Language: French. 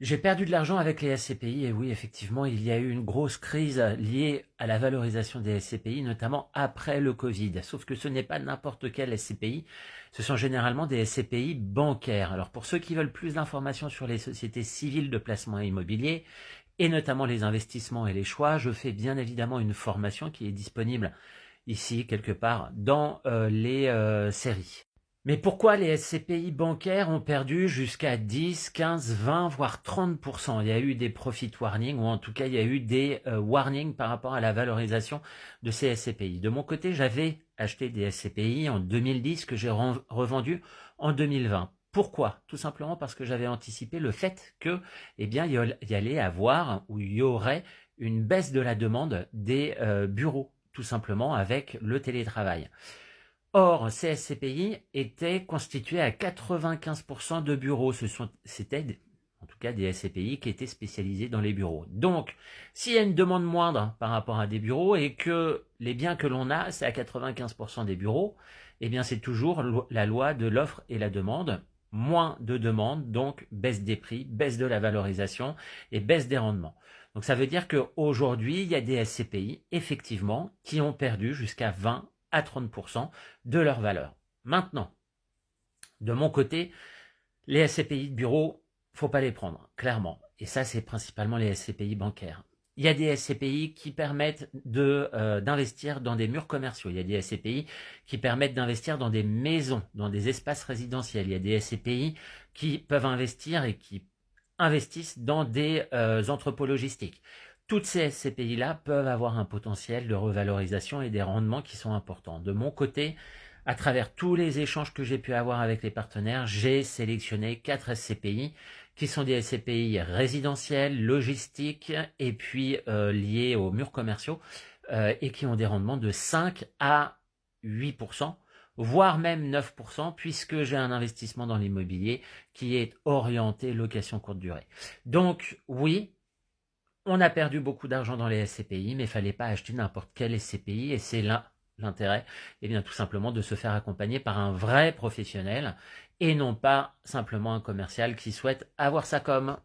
J'ai perdu de l'argent avec les SCPI et oui, effectivement, il y a eu une grosse crise liée à la valorisation des SCPI, notamment après le Covid. Sauf que ce n'est pas n'importe quel SCPI, ce sont généralement des SCPI bancaires. Alors pour ceux qui veulent plus d'informations sur les sociétés civiles de placement immobilier, et notamment les investissements et les choix, je fais bien évidemment une formation qui est disponible ici quelque part dans les séries. Mais pourquoi les SCPI bancaires ont perdu jusqu'à 10, 15, 20, voire 30%? Il y a eu des profit warnings, ou en tout cas il y a eu des warnings par rapport à la valorisation de ces SCPI. De mon côté, j'avais acheté des SCPI en 2010 que j'ai revendu en 2020. Pourquoi? Tout simplement parce que j'avais anticipé le fait que, eh bien, il y allait avoir, ou il y aurait une baisse de la demande des bureaux, tout simplement avec le télétravail. Or, ces SCPI étaient constitués à 95% de bureaux. C'était en tout cas des SCPI qui étaient spécialisés dans les bureaux. Donc, s'il y a une demande moindre par rapport à des bureaux et que les biens que l'on a, c'est à 95% des bureaux, eh bien c'est toujours la loi de l'offre et la demande. Moins de demandes, donc baisse des prix, baisse de la valorisation et baisse des rendements. Donc ça veut dire qu'aujourd'hui, il y a des SCPI, effectivement, qui ont perdu jusqu'à 20 à 30% de leur valeur. Maintenant, de mon côté, les SCPI de bureau, faut pas les prendre, clairement. Et ça, c'est principalement les SCPI bancaires. Il y a des SCPI qui permettent d'investir dans des murs commerciaux. Il y a des SCPI qui permettent d'investir dans des maisons, dans des espaces résidentiels. Il y a des SCPI qui peuvent investir et qui investissent dans des entrepôts logistiques. Toutes ces SCPI-là peuvent avoir un potentiel de revalorisation et des rendements qui sont importants. De mon côté, à travers tous les échanges que j'ai pu avoir avec les partenaires, j'ai sélectionné 4 SCPI qui sont des SCPI résidentiels, logistiques et puis liés aux murs commerciaux et qui ont des rendements de 5 à 8%, voire même 9%, puisque j'ai un investissement dans l'immobilier qui est orienté location courte durée. Donc oui, on a perdu beaucoup d'argent dans les SCPI, mais il ne fallait pas acheter n'importe quel SCPI, et c'est là l'intérêt, eh bien tout simplement de se faire accompagner par un vrai professionnel, et non pas simplement un commercial qui souhaite avoir sa com.